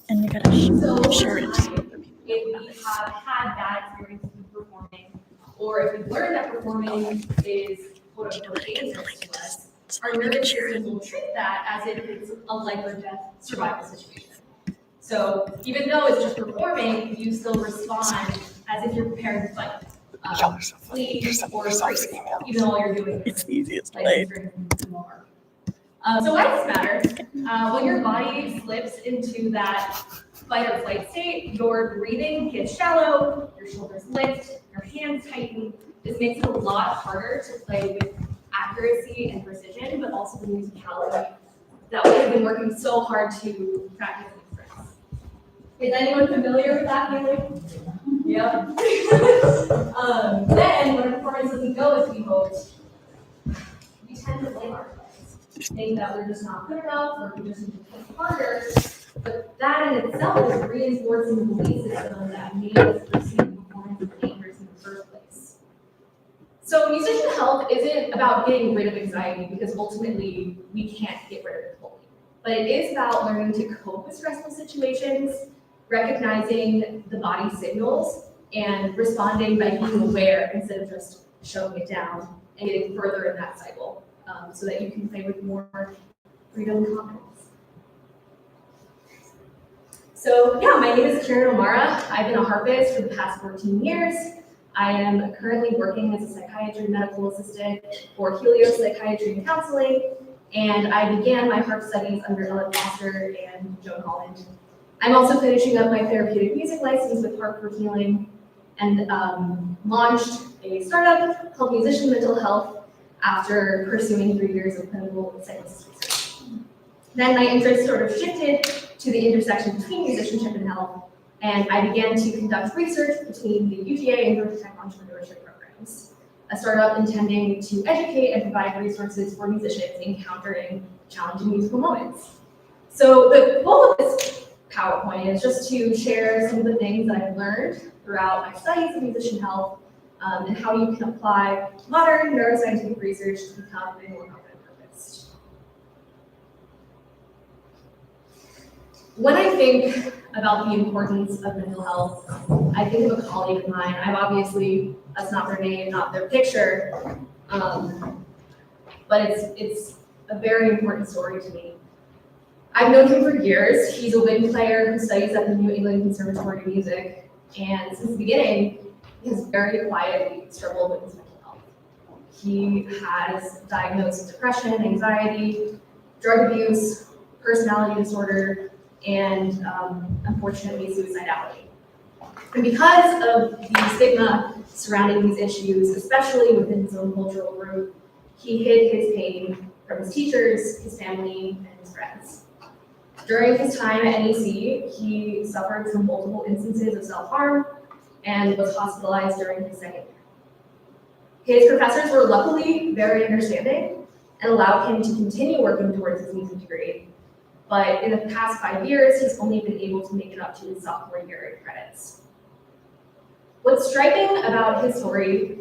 And you gotta share it. If we have had bad experiences with performing, or if we've learned that performing is quote unquote dangerous to us, our nervous system will treat that as if it's a life or death survival situation. So even though it's just performing, you still respond as if you're preparing to fight, flee, or freeze, even though all you're doing It's the easiest like way. experiencing more harm. So why does this matter? When your body slips into that fight or flight state, your breathing gets shallow, your shoulders lift, your hands tighten. This makes it a lot harder to play with accuracy and precision, but also the musicality that we have been working so hard to practice and express. Is anyone familiar with that feeling? Yeah. Then, when a performance doesn't go as we hoped, we tend to blame ourselves. Think that we're just not good enough, or we just need to push harder. But that in itself is reinforcing the belief system that made us perceive performance as dangerous in the first place. So musician health isn't about getting rid of anxiety, because ultimately we can't get rid of it fully. But it is about learning to cope with stressful situations, recognizing the body signals, and responding by being aware instead of just shutting it down and getting further in that cycle, so that you can play with more freedom and confidence. So yeah, my name is Kiernan. I've been a harpist for the past 14 years. I am currently working as a psychiatry medical assistant for Helios Psychiatry and Counseling, and I began my harp studies under Ellen Foster and Joan Holland. I'm also finishing up my therapeutic music license with Harping Healing, and launched a startup called Musician Mental Health after pursuing 3 years of clinical psychosis research. Then my interest sort of shifted to the intersection between musicianship and health, and I began to conduct research between the UGA and Georgia Tech entrepreneurship programs, a startup intending to educate and provide resources for musicians encountering challenging musical moments. So the goal of this PowerPoint is just to share some of the things that I've learned throughout my studies of musician health, and how you can apply modern neuroscientific research to become a more confident harpist. When I think about the importance of mental health, I think of a colleague of mine. That's not their name, not their picture, but it's a very important story to me. I've known him for years. He's a wind player who studies at the New England Conservatory of Music, and since the beginning, he has very quietly struggled with his mental health. He has diagnosed depression, anxiety, drug abuse, personality disorder, and unfortunately suicidality. And because of the stigma surrounding these issues, especially within his own cultural group, he hid his pain from his teachers, his family, and his friends. During his time at NEC, he suffered from multiple instances of self-harm and was hospitalized during his second year. His professors were luckily very understanding and allowed him to continue working towards his music degree. But in the past 5 years, he's only been able to make it up to his sophomore year in credits. What's striking about his story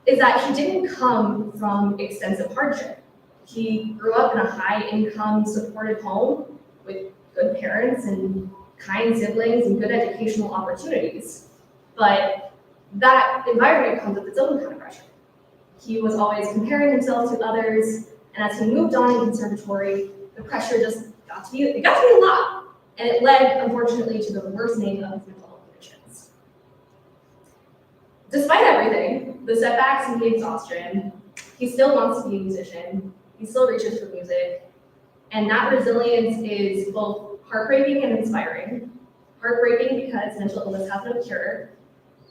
is that he didn't come from extensive hardship. He grew up in a high-income, supportive home with good parents and kind siblings and good educational opportunities. But that environment comes with its own kind of pressure. He was always comparing himself to others, and as he moved on in conservatory, the pressure just got to be a lot, and it led, unfortunately, to the worsening of his mental health conditions. Despite everything, the setbacks and the exhaustion, he still wants to be a musician. He still reaches for music, and that resilience is both heartbreaking and inspiring. Heartbreaking because mental illness has no cure,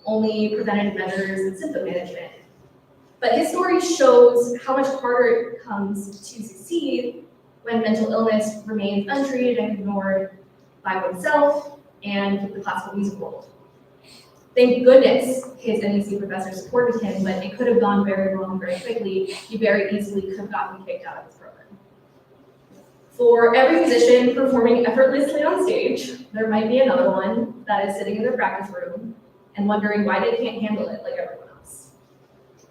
only preventative measures and symptom management. But his story shows how much harder it becomes to succeed when mental illness remains untreated and ignored by oneself and the classical music world. Thank goodness his NEC professor supported him, but it could have gone very wrong very quickly. He very easily could have gotten kicked out of his program. For every musician performing effortlessly on stage, there might be another one that is sitting in their practice room and wondering why they can't handle it like everyone else.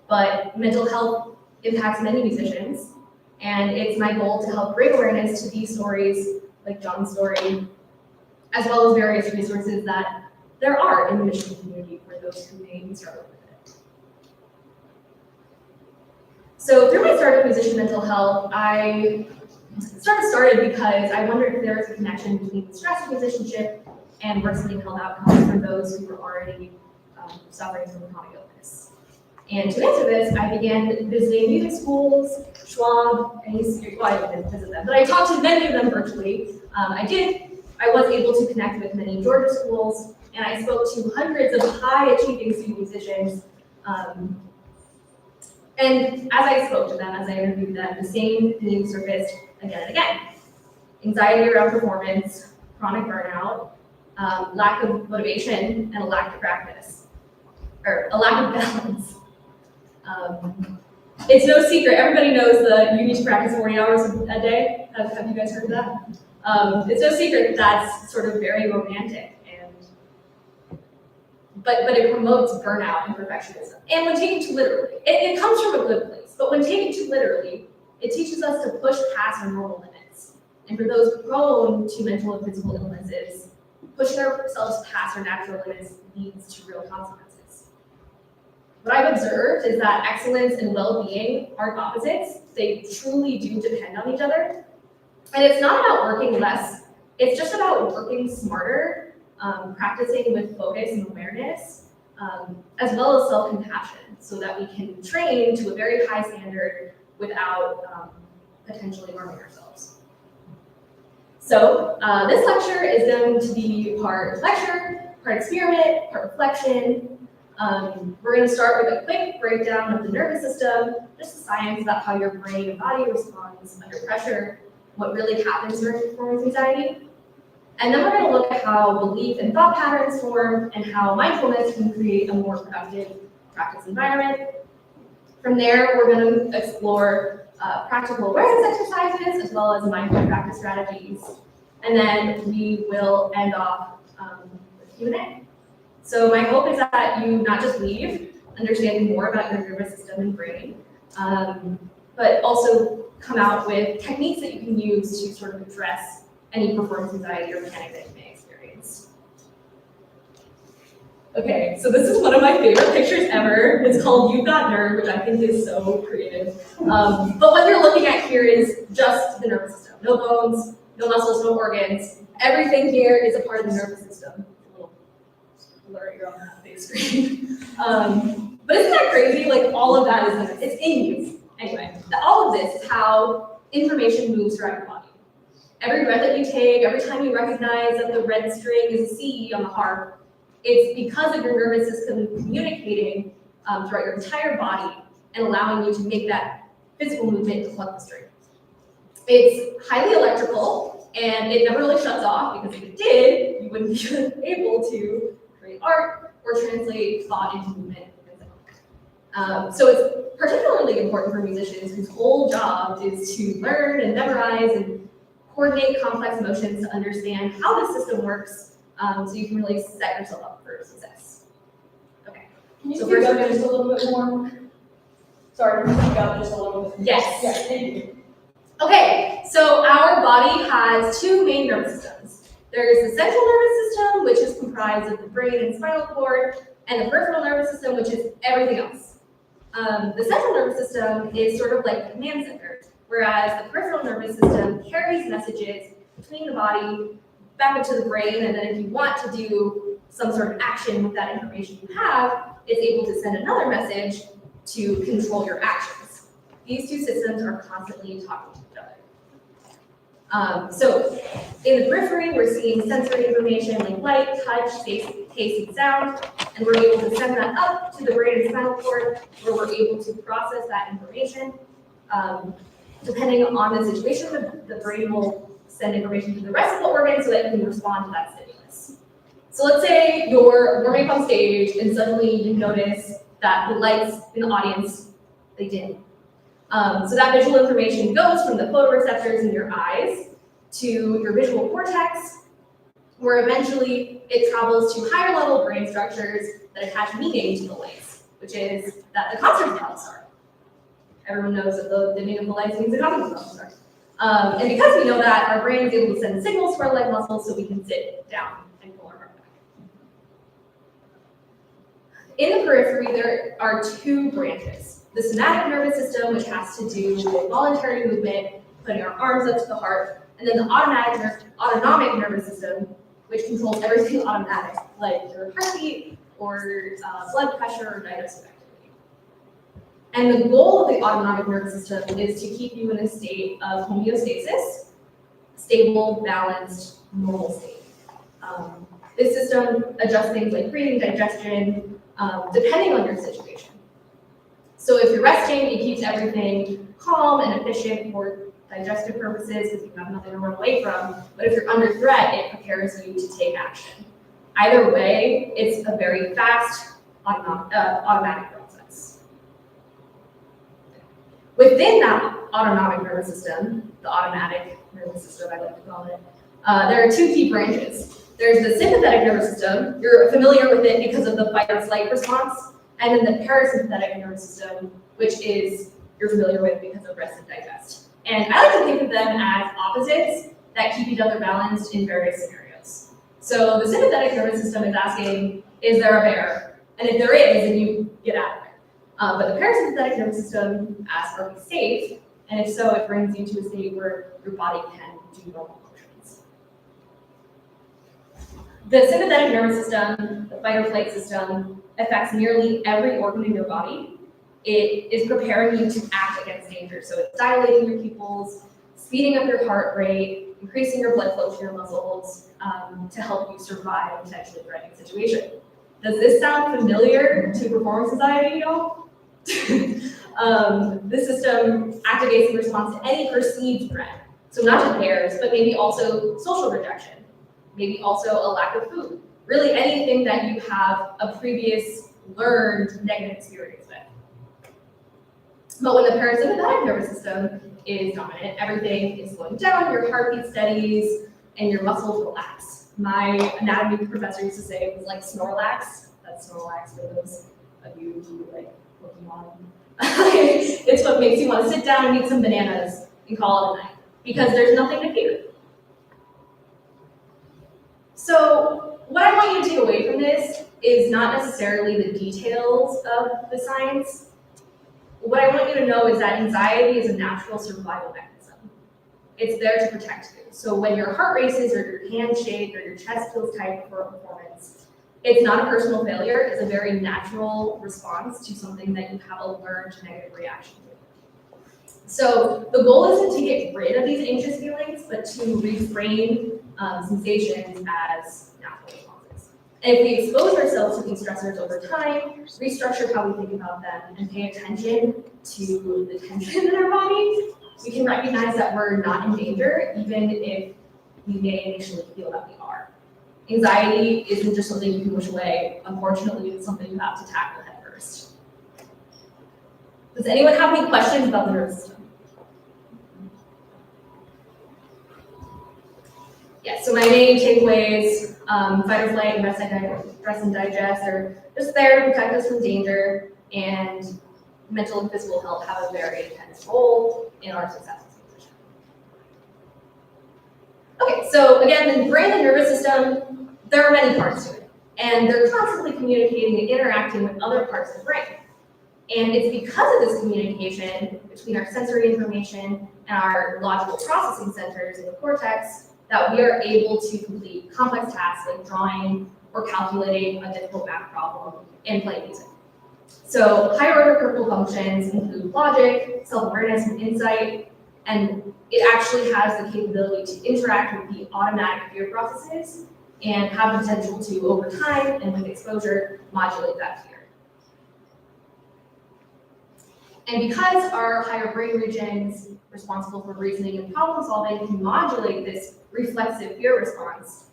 But mental health impacts many musicians, and it's my goal to help bring awareness to these stories, like John's story, as well as various resources that there are in the Michigan community for those who may struggle with it. So through my start of musician mental health, I started because I wondered if there was a connection between the stress of musicianship and worsening health outcomes for those who were already suffering from chronic illness. And to answer this, I began visiting music schools, Schwab, and well, I didn't visit them, but I talked to many of them virtually. I was able to connect with many Georgia schools, and I spoke to hundreds of high-achieving student musicians. And as I spoke to them, as I interviewed them, the same themes surfaced again and again. Anxiety around performance, chronic burnout, lack of motivation, and a lack of practice, or a lack of balance. It's no secret, everybody knows that you need to practice 40 hours a day. Have you guys heard of that? It's no secret that that's sort of very romantic, but it promotes burnout and perfectionism. And when taken too literally, it comes from a good place, but when taken too literally, it teaches us to push past our normal limits. And for those prone to mental and physical illnesses, pushing ourselves past our natural limits leads to real consequences. What I've observed is that excellence and well-being aren't opposites. They truly do depend on each other. And it's not about working less, it's just about working smarter, practicing with focus and awareness, as well as self-compassion, so that we can train to a very high standard without potentially harming ourselves. So this lecture is going to be part lecture, part experiment, part reflection. We're going to start with a quick breakdown of the nervous system, just the science about how your brain and body responds under pressure, what really happens during performance anxiety. And then we're going to look at how belief and thought patterns form and how mindfulness can create a more productive practice environment. From there, we're going to explore practical awareness exercises as well as mindful practice strategies. And then we will end off with Q&A. So my hope is that you not just leave understanding more about your nervous system and brain, but also come out with techniques that you can use to sort of address any performance anxiety or panic that you may experience. Okay, so this is one of my favorite pictures ever. It's called You've Got Nerve, which I think is so creative. But what you're looking at here is just the nervous system. No bones, no muscles, no organs. Everything here is a part of the nervous system. A little blurry on that big screen. But isn't that crazy? Like all of that is it's in you. Anyway, all of this is how information moves throughout your body. Every breath that you take, every time you recognize that the red string is a C on the harp, it's because of your nervous system communicating throughout your entire body and allowing you to make that physical movement to pluck the string. It's highly electrical, and it never really shuts off, because if it did, you wouldn't be able to create art or translate thought into movement. So it's particularly important for musicians whose whole job is to learn and memorize and coordinate complex emotions to understand how the system works, so you can really set yourself up for success. Okay. Can you speak up just a little bit more? Sorry, can you speak up just a little bit? Yes. Yes, thank you. Okay, so our body has two main nervous systems. There's the central nervous system, which is comprised of the brain and spinal cord, and the peripheral nervous system, which is everything else. The central nervous system is sort of like the command center, whereas the peripheral nervous system carries messages between the body back into the brain, and then if you want to do some sort of action with that information you have, it's able to send another message to control your actions. These two systems are constantly talking to each other. So in the periphery, we're seeing sensory information like light, touch, taste, and sound, and we're able to send that up to the brain and spinal cord, where we're able to process that information. Depending on the situation, the brain will send information to the rest of the organ so that it can respond to that stimulus. So let's say you're warming up on stage and suddenly you notice that the lights in the audience, they dim. So that visual information goes from the photoreceptors in your eyes to your visual cortex, where eventually it travels to higher level brain structures that attach meaning to the lights, which is that the concert is about to start. Everyone knows that the dimming of the lights means the concert is about to start. And because we know that, our brain is able to send signals to our leg muscles so we can sit down and pull our heart back. In the periphery, there are two branches. The somatic nervous system, which has to do with voluntary movement, putting our arms up to the heart, and then the autonomic nervous system, which controls everything automatic, like your heartbeat or blood pressure or digestive activity. And the goal of the autonomic nervous system is to keep you in a state of homeostasis, stable, balanced, normal state. This system adjusts things like breathing, digestion, depending on your situation. So if you're resting, it keeps everything calm and efficient for digestive purposes because you have nothing to run away from. But if you're under threat, it prepares you to take action. Either way, it's a very fast automatic process. Within that autonomic nervous system, the automatic nervous system, I like to call it, there are two key branches. There's the sympathetic nervous system. You're familiar with it because of the fight or flight response. And then the parasympathetic nervous system, which is you're familiar with because of rest and digest. And I like to think of them as opposites that keep each other balanced in various scenarios. So the sympathetic nervous system is asking, is there a bear? And if there is, then you get out of there. But the parasympathetic nervous system asks, are we safe? And if so, it brings you to a state where your body can do normal functions. The sympathetic nervous system, the fight or flight system, affects nearly every organ in your body. It is preparing you to act against danger. So it's dilating your pupils, speeding up your heart rate, increasing your blood flow to your muscles to help you survive a potentially threatening situation. Does this sound familiar to performance anxiety at all? This system activates in response to any perceived threat. So not just bears, but maybe also social rejection, maybe also a lack of food. Really anything that you have a previous learned negative experience with. But when the parasympathetic nervous system is dominant, everything is slowing down, your heartbeat steadies, and your muscles relax. My anatomy professor used to say it was like Snorlax. That's Snorlax for those of you who like Pokemon. It's what makes you want to sit down and eat some bananas and call it a night, because there's nothing to fear. So what I want you to take away from this is not necessarily the details of the science. What I want you to know is that anxiety is a natural survival mechanism. It's there to protect you. So when your heart races or your hands shake or your chest feels tight before a performance, it's not a personal failure. It's a very natural response to something that you have a learned negative reaction to. So the goal isn't to get rid of these anxious feelings, but to reframe sensations as natural responses. And if we expose ourselves to these stressors over time, restructure how we think about them, and pay attention to the tension in our body, we can recognize that we're not in danger, even if we may initially feel that we are. Anxiety isn't just something you can push away. Unfortunately, it's something you have to tackle head first. Does anyone have any questions about the nervous system? Yes, so my main takeaways, fight or flight and rest and digest are just there to protect us from danger, and mental and physical health have a very intense role in our success as a physician. Okay, so again, the brain and nervous system, there are many parts to it, and they're constantly communicating and interacting with other parts of the brain. And it's because of this communication between our sensory information and our logical processing centers in the cortex that we are able to complete complex tasks like drawing or calculating a difficult math problem and playing music. So higher order cortical functions include logic, self-awareness, and insight, and it actually has the capability to interact with the automatic fear processes and have the potential to, over time and with exposure, modulate that fear. And because our higher brain regions responsible for reasoning and problem solving can modulate this reflexive fear response,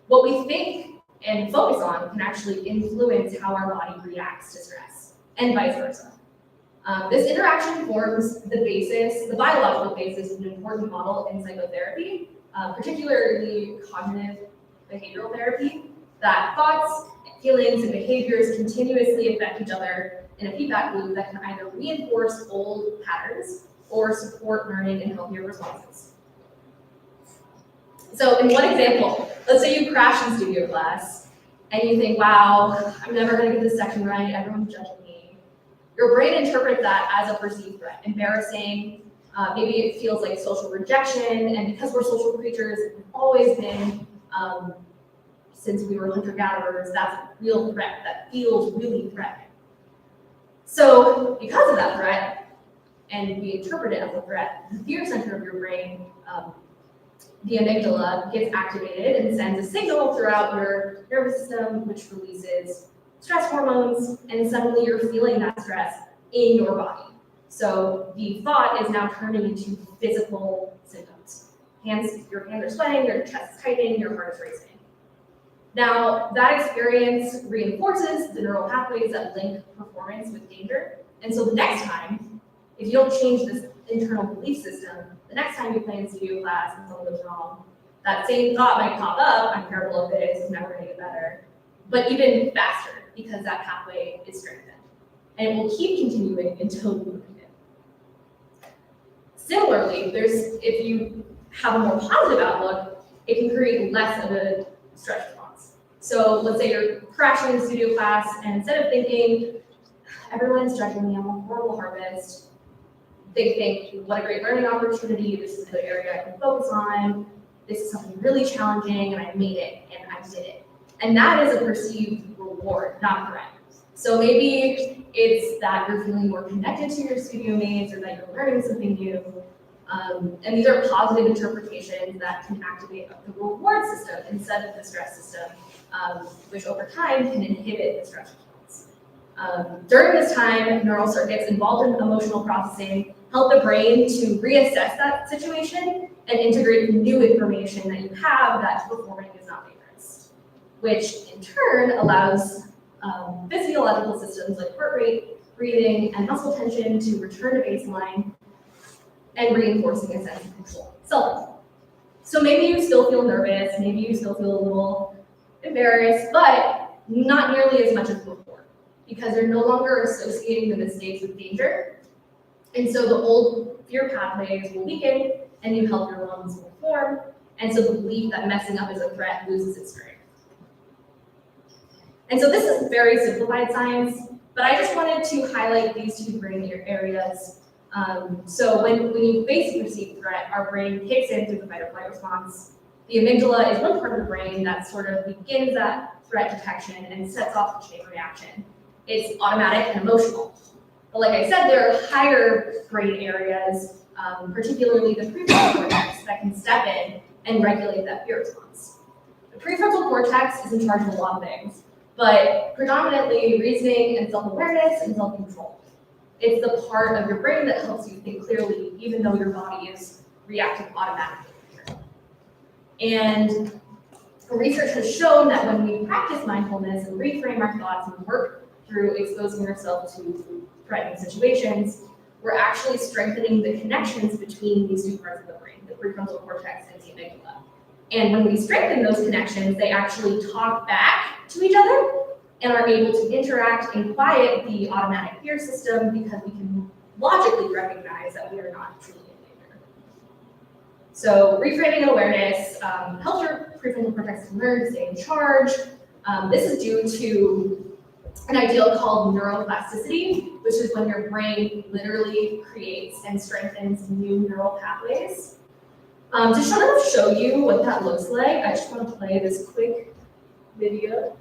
what we think and focus on can actually influence how our body reacts to stress, and vice versa. This interaction forms the basis, the biological basis of an important model in psychotherapy, particularly cognitive behavioral therapy, that thoughts, feelings, and behaviors continuously affect each other in a feedback loop that can either reinforce old patterns or support learning and healthier responses. So in one example, let's say you crash in studio class and you think, wow, I'm never gonna get this section right, everyone's judging me. Your brain interprets that as a perceived threat, embarrassing, maybe it feels like social rejection, and because we're social creatures, we've always been, since we were hunter-gatherers, that's a real threat, that feels really threatening. So because of that threat, and we interpret it as a threat, the fear center of your brain, the amygdala, gets activated and sends a signal throughout your nervous system, which releases stress hormones, and suddenly you're feeling that stress in your body. So the thought is now turning into physical symptoms. Your hands are sweating, your chest is tightening, your heart is racing. Now, that experience reinforces the neural pathways that link performance with danger. And so the next time, if you don't change this internal belief system, the next time you play in studio class and something goes wrong, that same thought might pop up, I'm terrible at this, it's never gonna get better, but even faster because that pathway is strengthened. And it will keep continuing until you repeat it. Similarly, if you have a more positive outlook, it can create less of a stress response. So let's say you're crashing in studio class, and instead of thinking, everyone's judging me, I'm a horrible harpist, they think, what a great learning opportunity, this is the area I can focus on, this is something really challenging, and I made it, and I did it. And that is a perceived reward, not a threat. So maybe it's that you're feeling more connected to your studio mates, or that you're learning something new. And these are positive interpretations that can activate the reward system instead of the stress system, which over time can inhibit the stress response. During this time, neural circuits involved in emotional processing help the brain to reassess that situation and integrate new information that you have that performing is not dangerous, which in turn allows physiological systems like heart rate, breathing, and muscle tension to return to baseline and reinforcing a sense of control. So maybe you still feel nervous, maybe you still feel a little embarrassed, but not nearly as much as before, because you're no longer associating the mistakes with danger. And so the old fear pathways will weaken and you help your lungs perform. And so the belief that messing up is a threat loses its strength. And so this is very simplified science, but I just wanted to highlight these two brain areas. So when you face a perceived threat, our brain kicks in through the fight or flight response. The amygdala is one part of the brain that sort of begins that threat detection and sets off the chain reaction. It's automatic and emotional. But like I said, there are higher brain areas, particularly the prefrontal cortex, that can step in and regulate that fear response. The prefrontal cortex is in charge of a lot of things, but predominantly reasoning and self-awareness and self-control. It's the part of your brain that helps you think clearly, even though your body is reacting automatically. And research has shown that when we practice mindfulness and reframe our thoughts and work through exposing ourselves to threatening situations, we're actually strengthening the connections between these two parts of the brain, the prefrontal cortex and the amygdala. And when we strengthen those connections, they actually talk back to each other and are able to interact and quiet the automatic fear system because we can logically recognize that we are not truly in danger. So reframing and awareness helps your prefrontal cortex to learn to stay in charge. This is due to an idea called neuroplasticity, which is when your brain literally creates and strengthens new neural pathways. To show you what that looks like, I just want to play this quick video.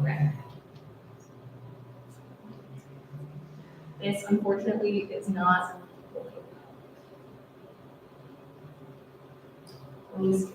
Okay. This unfortunately is not. Let me see.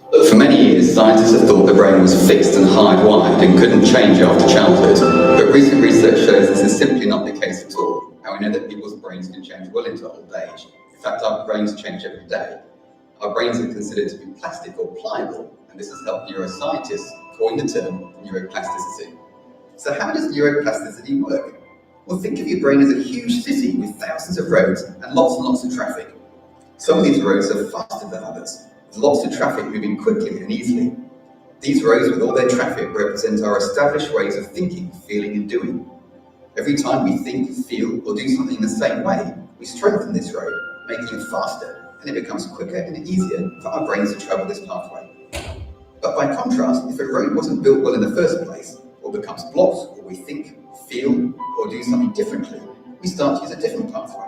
But for many years, scientists have thought the brain was fixed and hardwired and couldn't change after childhood. But recent research shows this is simply not the case at all, and we know that people's brains can change well into old age. In fact, our brains change every day. Our brains are considered to be plastic or pliable, and this has helped neuroscientists coin the term neuroplasticity. So how does neuroplasticity work? Well, think of your brain as a huge city with thousands of roads and lots of traffic. Some of these roads are faster than others, with lots of traffic moving quickly and easily. These roads with all their traffic represent our established ways of thinking, feeling and doing. Every time we think, feel or do something in the same way, we strengthen this road, making it faster, and it becomes quicker and easier for our brains to travel this pathway. But by contrast, if a road wasn't built well in the first place, or becomes blocked, or we think, feel, or do something differently, we start to use a different pathway.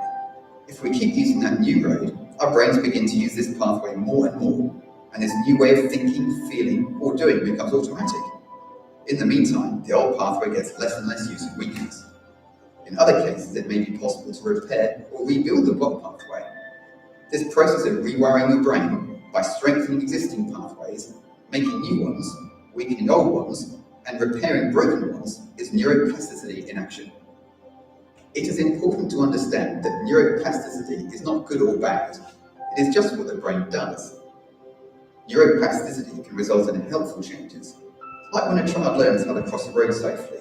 If we keep using that new road, our brains begin to use this pathway more and more, and this new way of thinking, feeling, or doing becomes automatic. In the meantime, the old pathway gets less and less use and weakens. In other cases, it may be possible to repair or rebuild the blocked pathway. This process of rewiring your brain by strengthening existing pathways, making new ones, weakening old ones, and repairing broken ones is neuroplasticity in action. It is important to understand that neuroplasticity is not good or bad. It is just what the brain does. Neuroplasticity can result in helpful changes, like when a child learns how to cross the road safely,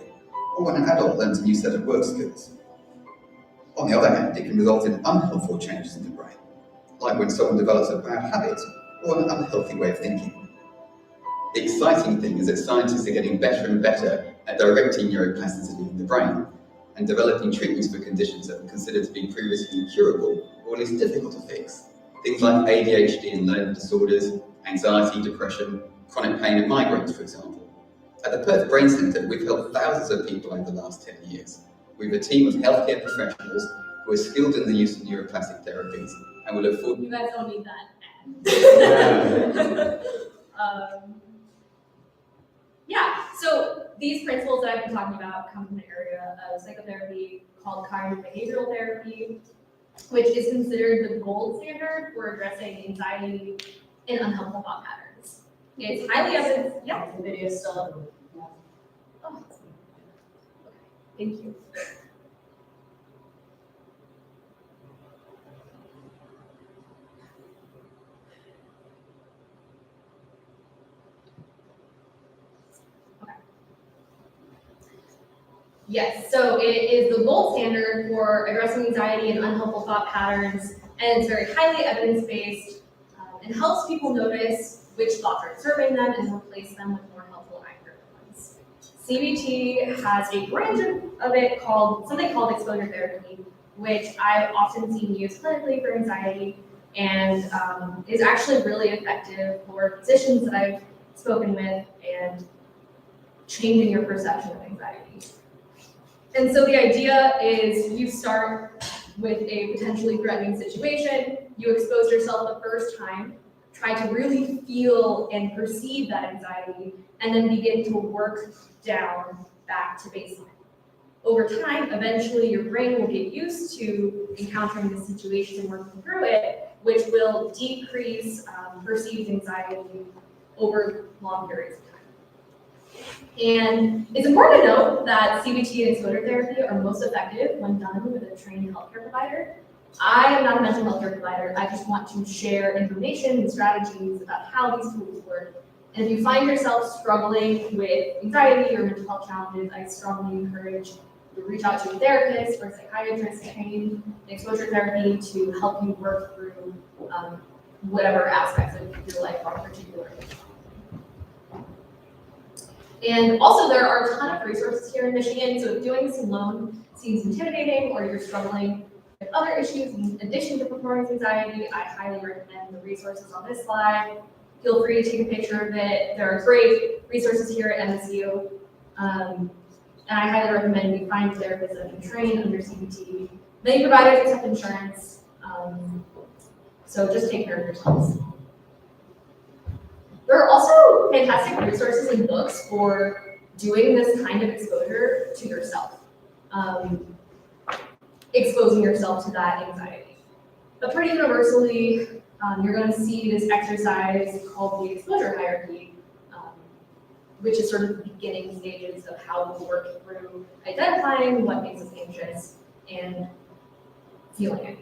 or when an adult learns a new set of work skills. On the other hand, it can result in unhelpful changes in the brain, like when someone develops a bad habit or an unhealthy way of thinking. The exciting thing is that scientists are getting better and better at directing neuroplasticity in the brain and developing treatments for conditions that were considered to be previously incurable or at least difficult to fix. Things like ADHD and learning disorders, anxiety, depression, chronic pain and migraines, for example. At the Perth Brain Centre, we've helped thousands of people over the last 10 years. We have a team of healthcare professionals who are skilled in the use of neuroplastic therapies and we look forward. You guys don't need that. Yeah, so these principles that I've been talking about come from the area of psychotherapy called cognitive behavioral therapy, which is considered the gold standard for addressing anxiety and unhelpful thought patterns. It's highly evidence. Yeah. The video is still up. Oh, okay. Thank you. Yes, so it is the gold standard for addressing anxiety and unhelpful thought patterns, and it's very highly evidence-based and helps people notice which thoughts are disturbing them and replace them with more helpful, accurate ones. CBT has a branch of it called something called exposure therapy, which I've often seen used clinically for anxiety and is actually really effective for physicians that I've spoken with and changing your perception of anxiety. And so the idea is you start with a potentially threatening situation, you expose yourself the first time, try to really feel and perceive that anxiety, and then begin to work down back to baseline. Over time, eventually your brain will get used to encountering the situation and working through it, which will decrease perceived anxiety over long periods of time. And it's important to note that CBT and exposure therapy are most effective when done with a trained healthcare provider. I am not a mental health care provider. I just want to share information and strategies about how these tools work. And if you find yourself struggling with anxiety or mental health challenges, I strongly encourage you to reach out to a therapist or a psychiatrist trained in exposure therapy to help you work through whatever aspects of your life are particularly. And also there are a ton of resources here in Michigan, so if doing this alone seems intimidating or you're struggling with other issues in addition to performance anxiety, I highly recommend the resources on this slide. Feel free to take a picture of it. There are great resources here at MSU. And I highly recommend you find therapists that can train under CBT. Many providers accept insurance, so just take care of yourselves. There are also fantastic resources and books for doing this kind of exposure to yourself, exposing yourself to that anxiety. But pretty universally, you're going to see this exercise called the exposure hierarchy, which is sort of the beginning stages of how we work through identifying what makes us anxious and feeling it.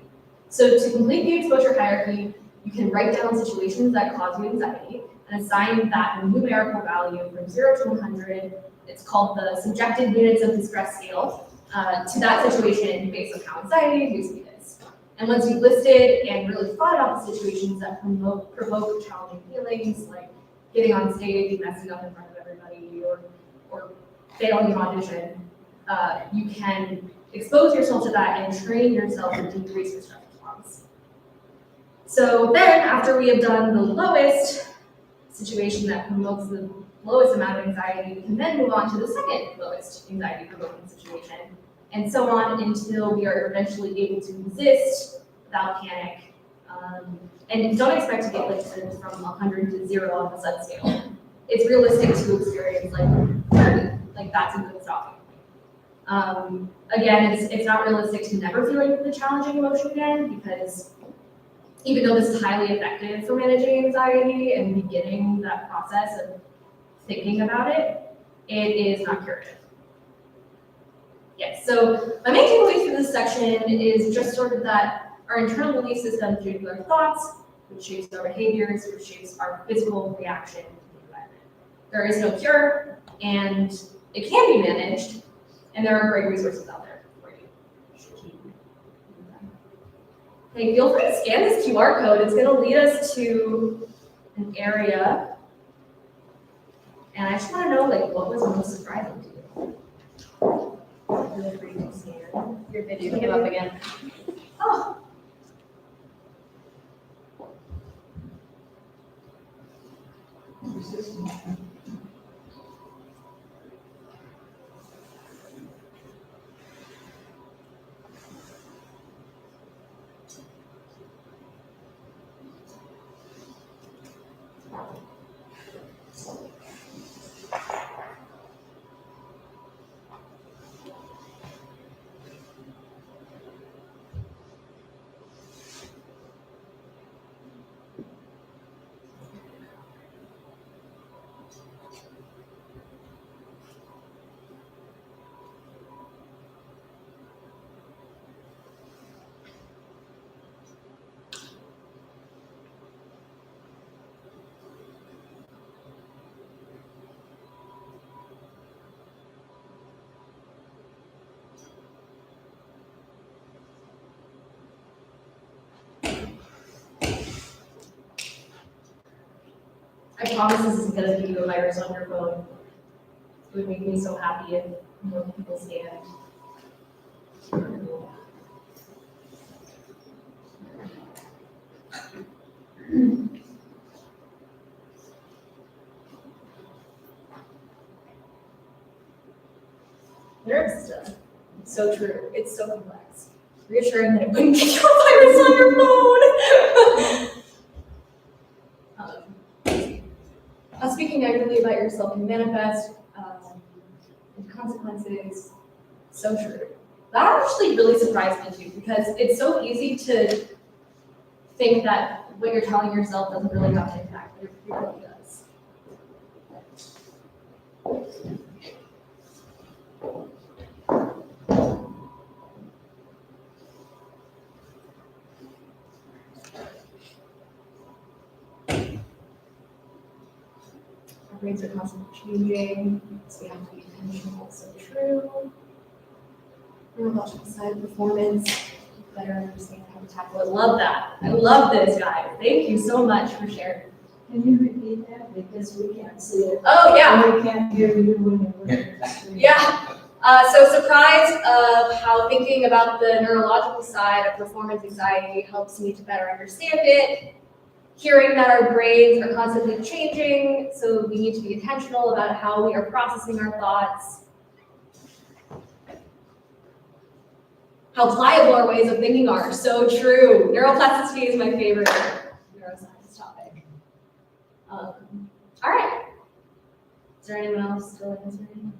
So to complete the exposure hierarchy, you can write down situations that cause you anxiety and assign that numerical value from 0 to 100. It's called the subjective units of distress scale to that situation based on how anxiety induced it is. And once you've listed and really thought about the situations that provoke challenging feelings, like getting on stage, messing up in front of everybody, or failing an audition, you can expose yourself to that and train yourself to decrease your stress response. So then, after we have done the lowest situation that promotes the lowest amount of anxiety, we can then move on to the second lowest anxiety provoking situation, and so on until we are eventually able to exist without panic. And don't expect to get lifted from 100 to 0 on the subscale. It's realistic to experience like 30, like that's a good stopping point. Again, it's not realistic to never feel the challenging emotion again, because even though this is highly effective for managing anxiety and beginning that process of thinking about it, it is not curative. Yes, so my main takeaway through this section is just sort of that our internal belief system shapes our thoughts, which shapes our behaviors, which shapes our physical reaction to the environment. There is no cure, and it can be managed, and there are great resources out there for you. Okay, feel free to scan this QR code. It's going to lead us to an area, and I just want to know, like, what was most surprising to you? Feel free to scan. Your video came up again. Oh. I promise this isn't going to give you a virus on your phone. It would make me so happy if more people scanned. Nervous system. So true. It's so complex. Reassuring that it wouldn't give you a virus on your phone. Speaking negatively about yourself can manifest in consequences. So true. That actually really surprised me too, because it's so easy to think that what you're telling yourself doesn't really have an impact, but it really does. Our brains are constantly changing, so we have to be intentional. So true. Neurological side of performance, better understand how to tackle it. Love that. I love this, guys. Thank you so much for sharing. Can you repeat that? Because we can't see it. Oh, yeah. And we can't hear you when you're looking at the screen. Yeah. So surprise of how thinking about the neurological side of performance anxiety helps me to better understand it. Hearing that our brains are constantly changing, so we need to be intentional about how we are processing our thoughts. How pliable our ways of thinking are. So true. Neuroplasticity is my favorite neuroscience topic. All right. Is there anyone else still answering?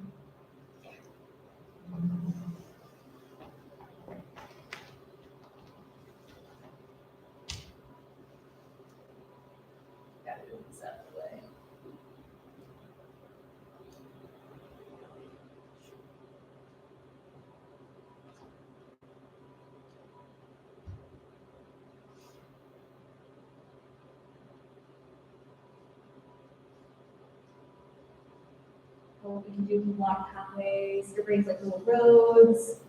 Well, we can do block pathways. Your brain's like little roads.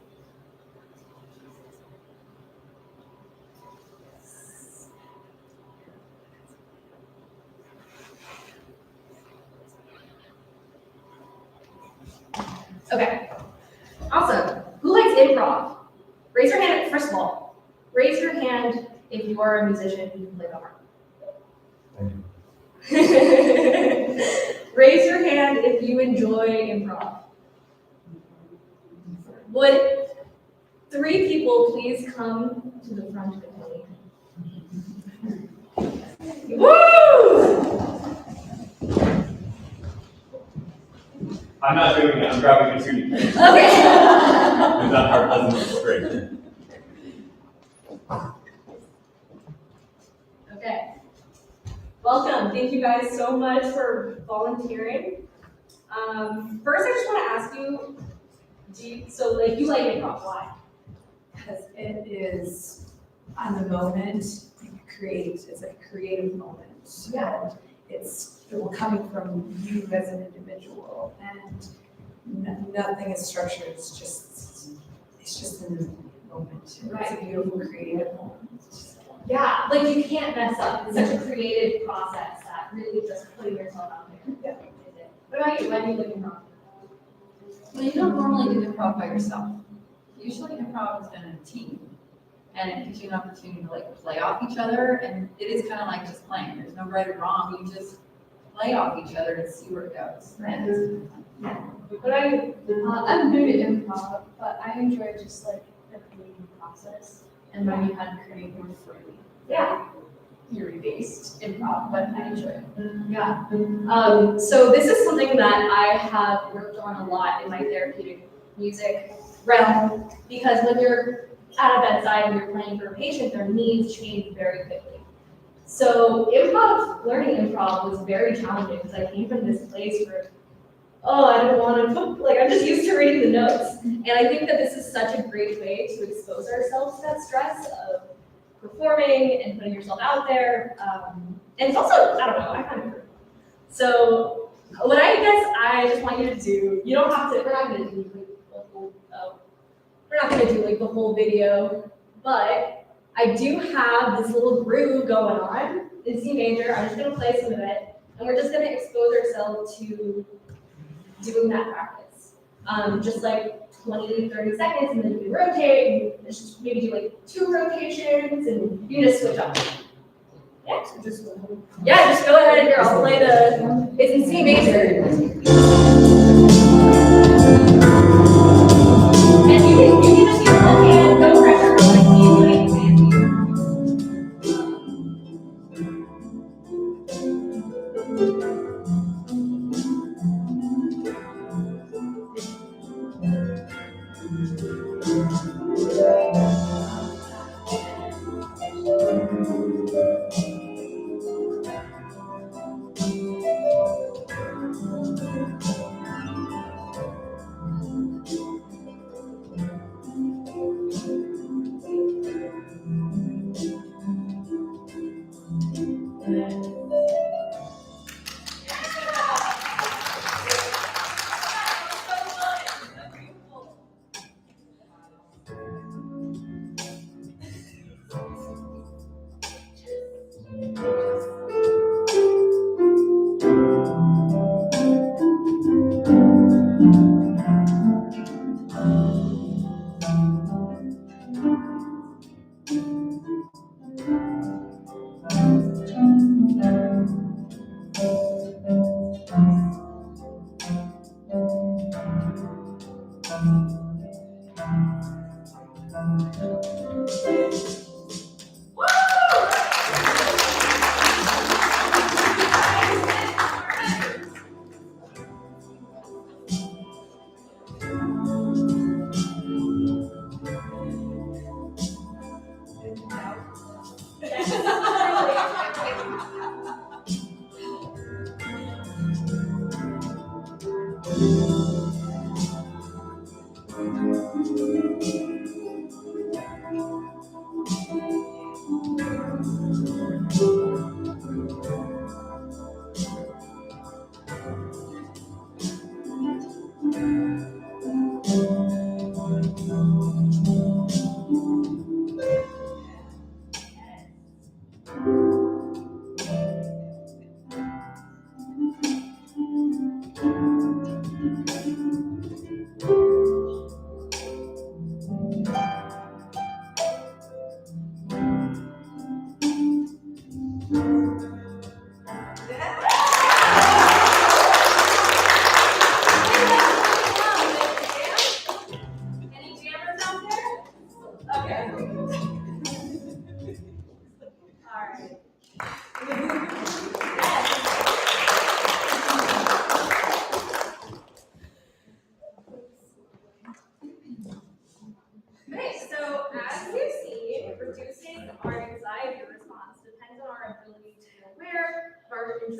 Okay, awesome. Who likes improv? Raise your hand, first of all, raise your hand if you are a musician who can play the harp. Raise your hand if you enjoy improv. Would 3 people please come to the front with me? Woo! I'm not doing it, I'm grabbing the 2. Okay. Because that part doesn't look straight. Okay. Welcome. Thank you guys so much for volunteering. First, I just want to ask you, you like improv? Why? Because it is on the moment, it's a creative moment. Yeah. And it's coming from you as an individual, and nothing is structured, it's just in the moment. It's Right. a beautiful creative moment. Yeah, like you can't mess up. It's such a creative process that really just putting yourself out there. Yeah. What about you? Why do you like improv? Well, you don't normally do improv by yourself. Usually improv is done in a team. And it gives you an opportunity to like play off each other, and it is kind of like just playing. There's no right or wrong, you just play off each other and see where it goes. And What about you? I'm new to improv, but I enjoy just like the creative process and when you can create more freely. Yeah. Theory-based improv, but I enjoy it. Yeah. So this is something that I have worked on a lot in my therapeutic music realm, because when you're at a bedside and you're playing for a patient, their needs change very quickly. So learning improv was very challenging because I came from this place where, I don't want to, I'm just used to reading the notes. And I think that this is such a great way to expose ourselves to that stress of performing and putting yourself out there. And it's also, I don't know, I find it pretty fun. So what I guess I just want you to do, you don't have to, we're not going to do the whole video, but I do have this little groove going on in C major. I'm just going to play some of it, and we're just going to expose ourselves to doing that practice. Just like 20, 30 seconds, and then you can rotate, and just maybe do like 2 rotations, and you can just switch up. Yeah, just go ahead here. I'll play it's in C major. And you can just use one hand, no pressure, no like anything fancy.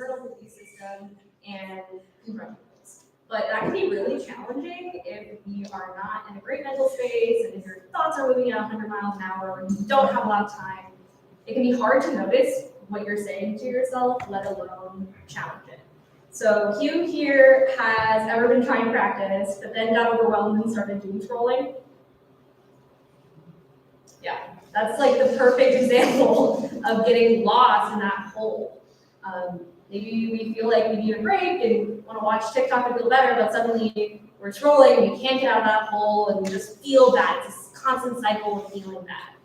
internal belief system and confront things. But that can be really challenging if you are not in a great mental space and if your thoughts are moving at 100 miles an hour and you don't have a lot of time. It can be hard to notice what you're saying to yourself, let alone challenge it. So Hugh here has ever been trying to practice, but then got overwhelmed and started doom scrolling. Yeah, that's like the perfect example of getting lost in that hole. Maybe we feel like we need a break and want to watch TikTok to feel better, but suddenly we're scrolling and we can't get out of that hole and we just feel bad. It's this constant cycle of feeling bad.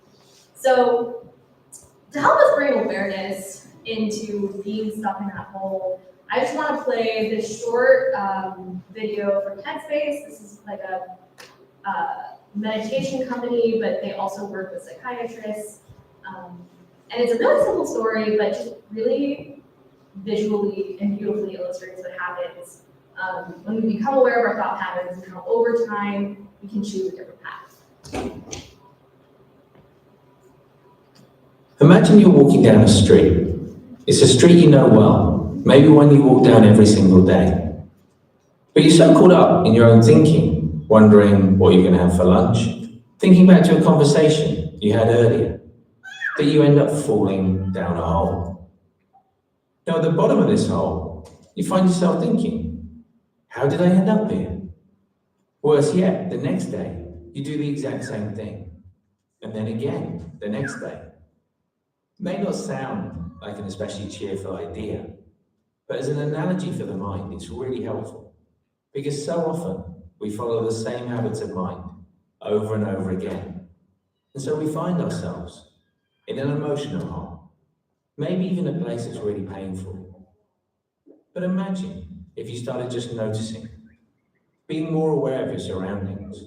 So to help us bring awareness into being stuck in that hole, I just want to play this short video from Headspace. This is like a meditation company, but they also work with psychiatrists. And it's a really simple story, but just really visually and beautifully illustrates what happens when we become aware of our thought patterns and how over time we can choose a different path. Imagine you're walking down a street. It's a street you know well, maybe one you walk down every single day. But you're so caught up in your own thinking, wondering what you're going to have for lunch, thinking back to a conversation you had earlier, that you end up falling down a hole. Now, at the bottom of this hole, you find yourself thinking, how did I end up here? Worse yet, the next day, you do the exact same thing. And then again, the next day. It may not sound like an especially cheerful idea, but as an analogy for the mind, it's really helpful. Because so often, we follow the same habits of mind over and over again. And so we find ourselves in an emotional hole, maybe even a place that's really painful. But imagine if you started just noticing, being more aware of your surroundings.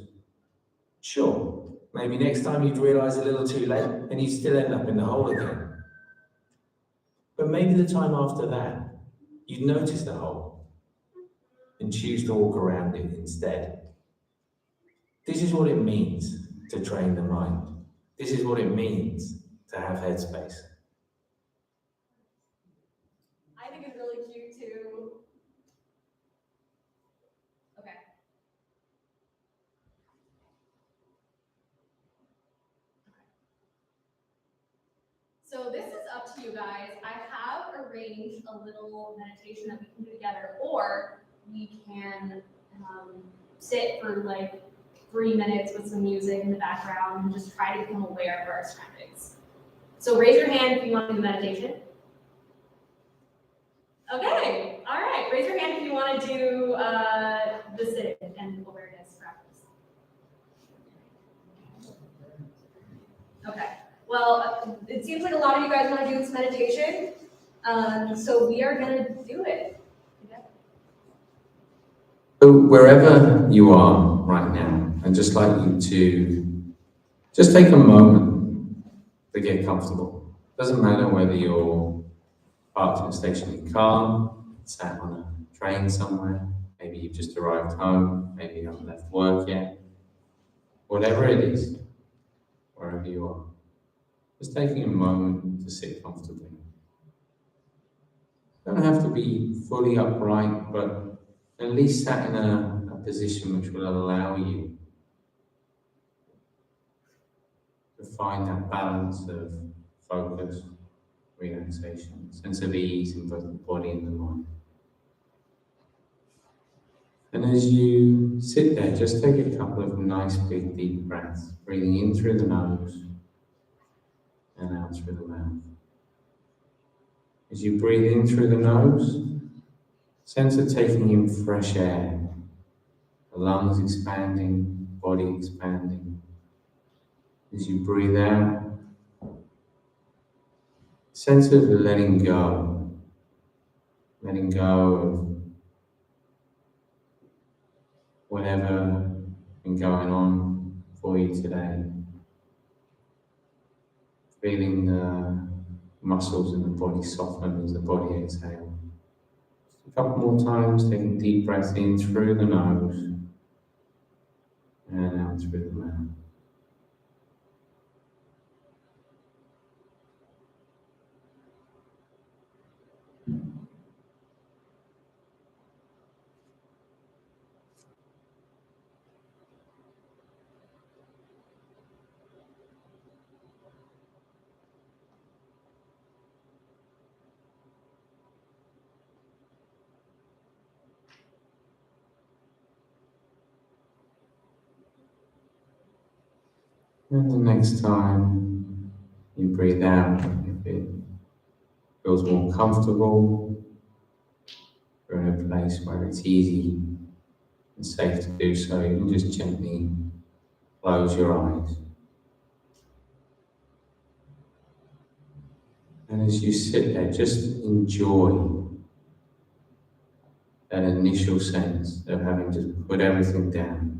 Sure, maybe next time you'd realize a little too late and you'd still end up in the hole again. But maybe the time after that, you'd notice the hole and choose to walk around it instead. This is what it means to train the mind. This is what it means to have headspace. I think it's really cute too. Okay. So this is up to you guys. I have arranged a little meditation that we can do together, or we can sit for like 3 minutes with some music in the background and just try to become aware of our surroundings. So raise your hand if you want to do meditation. Okay, all right. Raise your hand if you want to do the sit and awareness practice. Okay. Well, it seems like a lot of you guys want to do this meditation, so we are going to do it. Okay. So wherever you are right now, I'd just like you to just take a moment to get comfortable. Doesn't matter whether you're parked in a stationary car, sat on a train somewhere, maybe you've just arrived home, maybe you haven't left work yet. Whatever it is, wherever you are, just taking a moment to sit comfortably. Don't have to be fully upright, but at least sat in a position which will allow you to find that balance of focus, relaxation, sense of ease in both the body and the mind. And as you sit there, just take a couple of nice big deep breaths, breathing in through the nose and out through the mouth. As you breathe in through the nose, sense of taking in fresh air, the lungs expanding, body expanding. As you breathe out, sense of letting go of whatever has been going on for you today. Feeling the muscles in the body soften as the body exhales. A couple more times, taking deep breaths in through the nose and out through the mouth. And the next time you breathe out, if it feels more comfortable, you're in a place where it's easy and safe to do so, you can just gently close your eyes. And as you sit there, just enjoy that initial sense of having just put everything down,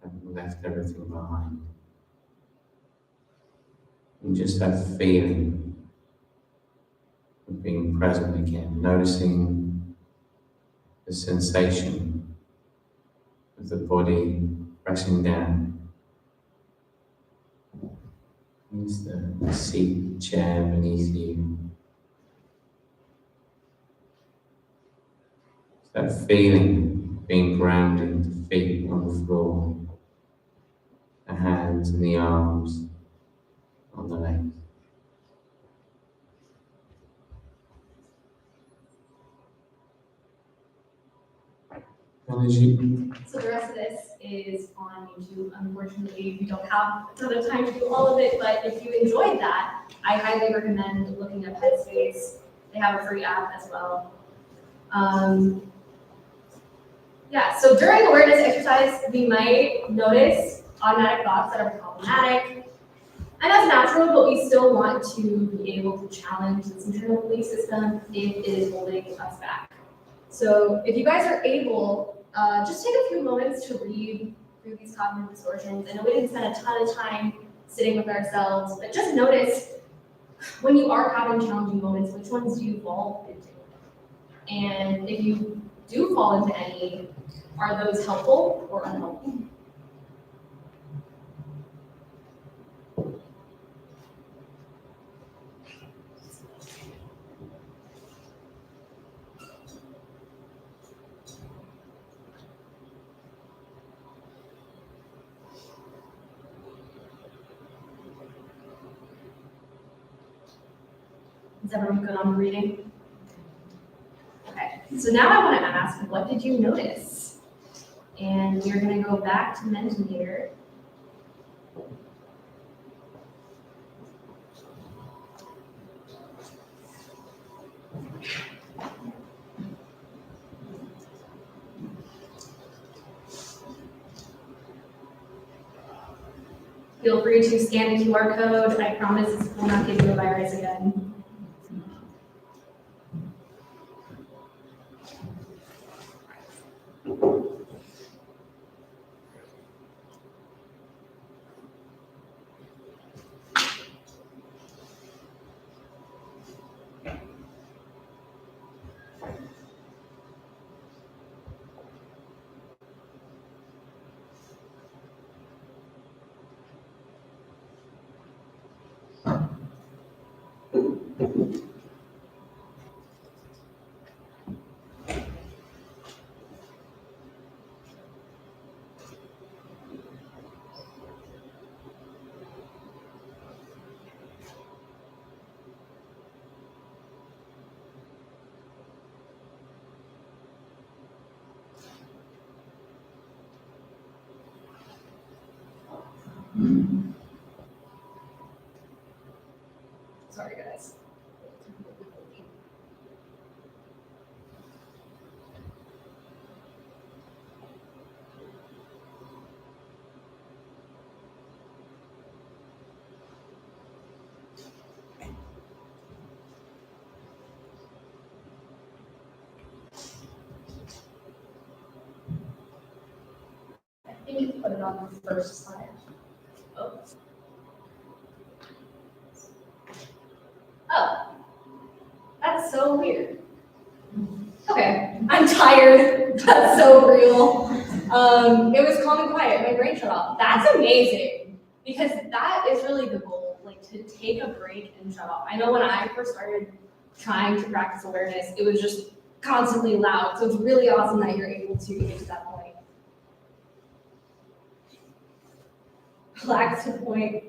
having left everything behind. And just that feeling of being present again, noticing the sensation of the body pressing down against the seat, chair beneath you. That feeling of being grounded, the feet on the floor, the hands and the arms on the legs. And as you So the rest of this is on YouTube. Unfortunately, we don't have a ton of time to do all of it, but if you enjoyed that, I highly recommend looking up Headspace. They have a free app as well. Yeah, so during awareness exercise, we might notice automatic thoughts that are problematic. And that's natural, but we still want to be able to challenge this internal belief system if it is holding us back. So if you guys are able, just take a few moments to read through these cognitive distortions. I know we didn't spend a ton of time sitting with ourselves, but just notice when you are having challenging moments, which ones do you fall into? And if you do fall into any, are those helpful or unhelpful? Is everyone good on reading? Okay, so now I want to ask, what did you notice? And we're going to go back to Mentimeter. Feel free to scan the QR code. I promise this will not give you a virus again. Sorry, guys. I think you put it on the first slide. Oh. Oh. That's so weird. Okay, I'm tired. That's so real. It was calm and quiet. My brain shut off. That's amazing because that is really the goal, like to take a break and shut off. I know when I first started trying to practice awareness, it was just constantly loud. So it's really awesome that you're able to get to that point. Relax to the point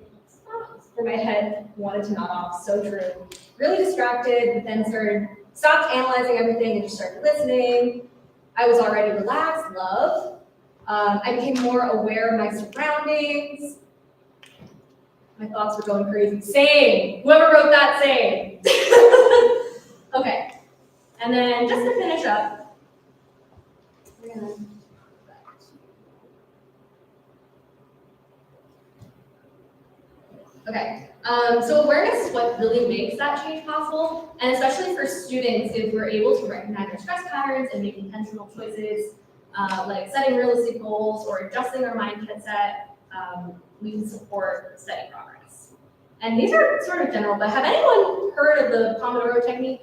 where my head wanted to nod off. So true. Really distracted, but then stopped analyzing everything and just started listening. I was already relaxed, love. I became more aware of my surroundings. My thoughts were going crazy. Same. Whoever wrote that, same. Okay. And then just to finish up, we're gonna Okay, so awareness is what really makes that change possible, and especially for students, if we're able to recognize our stress patterns and make intentional choices, like setting realistic goals or adjusting our mindset, we can support steady progress. And these are sort of general, but have anyone heard of the Pomodoro technique?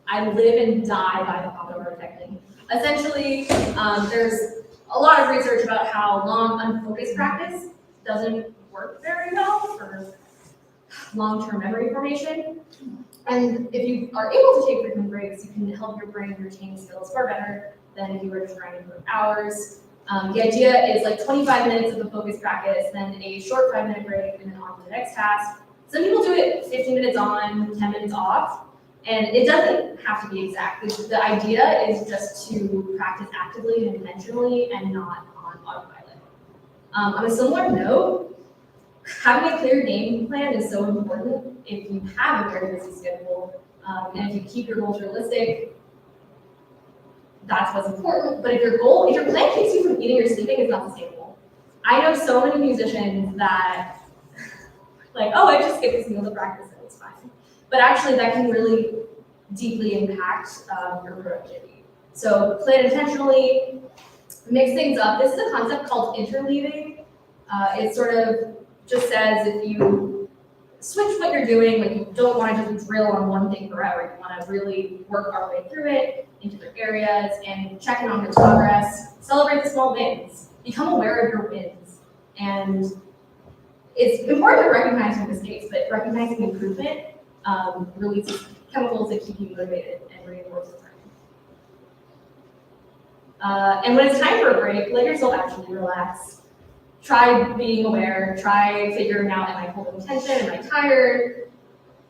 I live and die by the Pomodoro technique. Essentially, there's a lot of research about how long unfocused practice doesn't work very well for long-term memory formation. And if you are able to take frequent breaks, you can help your brain retain skills far better than if you were just grinding for hours. The idea is like 25 minutes of a focused practice, then a short 5-minute break, and then on to the next task. Some people do it 15 minutes on, 10 minutes off, and it doesn't have to be exact. The idea is just to practice actively and intentionally and not on autopilot. On a similar note, having a clear game plan is so important if you have a very busy schedule, and if you keep your goals realistic, that's what's important. But if your plan keeps you from eating or sleeping, it's not sustainable. I know so many musicians that, like, oh, I just skip this meal to practice and it's fine. But actually that can really deeply impact your productivity. So plan intentionally, mix things up. This is a concept called interleaving. It sort of just says if you switch what you're doing, like you don't want to just drill on one thing forever, you want to really work our way through it into different areas and check in on your progress, celebrate the small wins, become aware of your wins. And it's important to recognize your mistakes, but recognizing improvement releases chemicals that keep you motivated and reinforce the learning. And when it's time for a break, let yourself actually relax. Try being aware, try figuring out, am I holding tension, am I tired?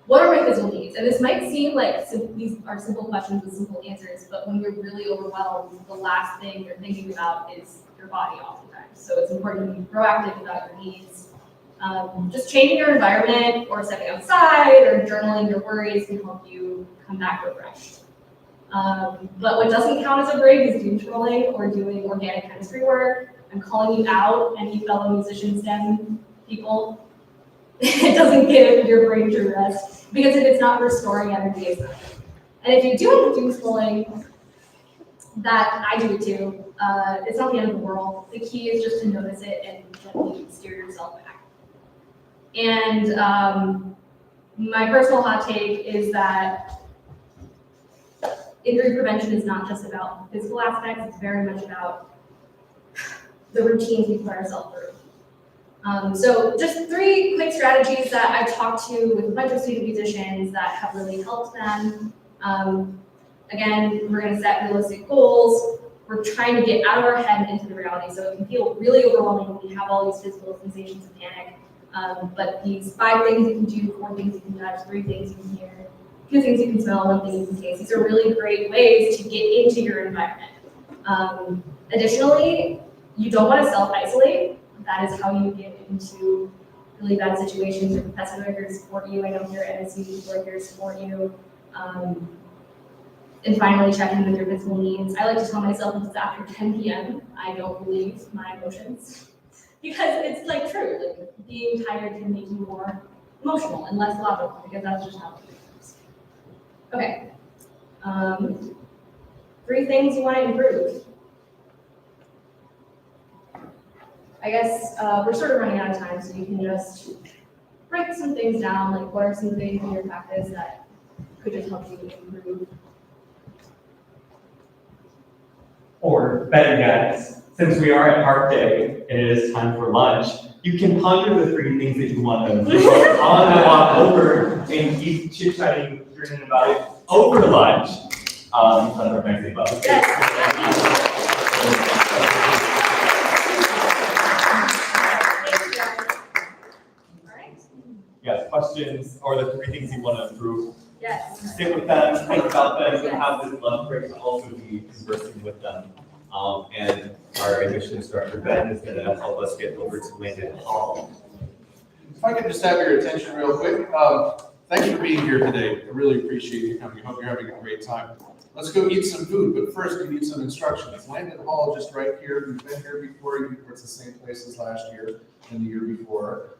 What are my physical needs? And this might seem like these are simple questions with simple answers, but when you're really overwhelmed, the last thing you're thinking about is your body oftentimes. So it's important to be proactive about your needs. Just changing your environment or stepping outside or journaling your worries can help you come back refreshed. But what doesn't count as a break is doom scrolling or doing organic chemistry work. I'm calling you out, any fellow musician STEM people. It doesn't give your brain true rest because if it's not restoring energy, it's not. And if you do have doom scrolling, that I do it too. It's not the end of the world. The key is just to notice it and gently steer yourself back. And my personal hot take is that injury prevention is not just about the physical aspects, it's very much about the routines we put ourselves through. So just 3 quick strategies that I talked to with a bunch of student musicians that have really helped them. Again, we're gonna set realistic goals. We're trying to get out of our head and into the reality. So it can feel really overwhelming when we have all these physical sensations of panic. But these 5 things you can do, 4 things you can touch, 3 things you can hear, 2 things you can smell, 1 thing you can taste. These are really great ways to get into your environment. Additionally, you don't want to self-isolate. That is how you get into really bad situations. Your professors are here to support you. I know here at MSU, people are here to support you. And finally, check in with your physical needs. I like to tell myself it's after 10 p.m. I don't believe my emotions. Because it's like true, like being tired can make you more emotional and less logical because that's just how it goes. Okay. 3 things you want to improve. I guess we're sort of running out of time, so you can just break some things down, like what are some things in your practice that could just help you improve? Or better yet, since we are at Harp Day and it is time for lunch, you can ponder the 3 things that you want to do on the walk over and keep chit-chatting about it over lunch. Yes, questions or the 3 things you want to improve. Yes. Sit with them, think about them, and have this lunch break to also be conversing with them. And our admission instructor, Ben, is going to help us get over to Landon Hall if I could just have your attention real quick. Thanks for being here today. I really appreciate you coming. I hope you're having a great time. Let's go eat some food, but first we need some instructions. Landon Hall just right here. We've been here before. It's the same place as last year and the year before.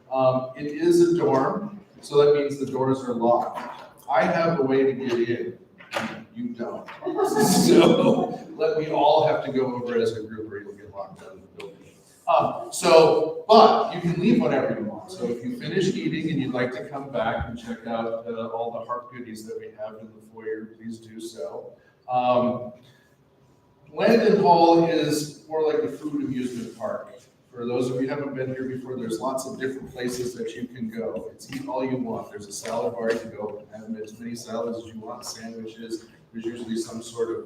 It is a dorm, so that means the doors are locked. I have a way to get in. You don't. So we all have to go over as a group or you'll get locked out of the building. But you can leave whenever you want. So if you finish eating and you'd like to come back and check out all the Harp goodies that we have in the foyer, please do so. Landon Hall is more like a food amusement park. For those of you who haven't been here before, there's lots of different places that you can go. It's eat all you want. There's a salad bar, you can go and have as many salads as you want, sandwiches. There's usually some sort of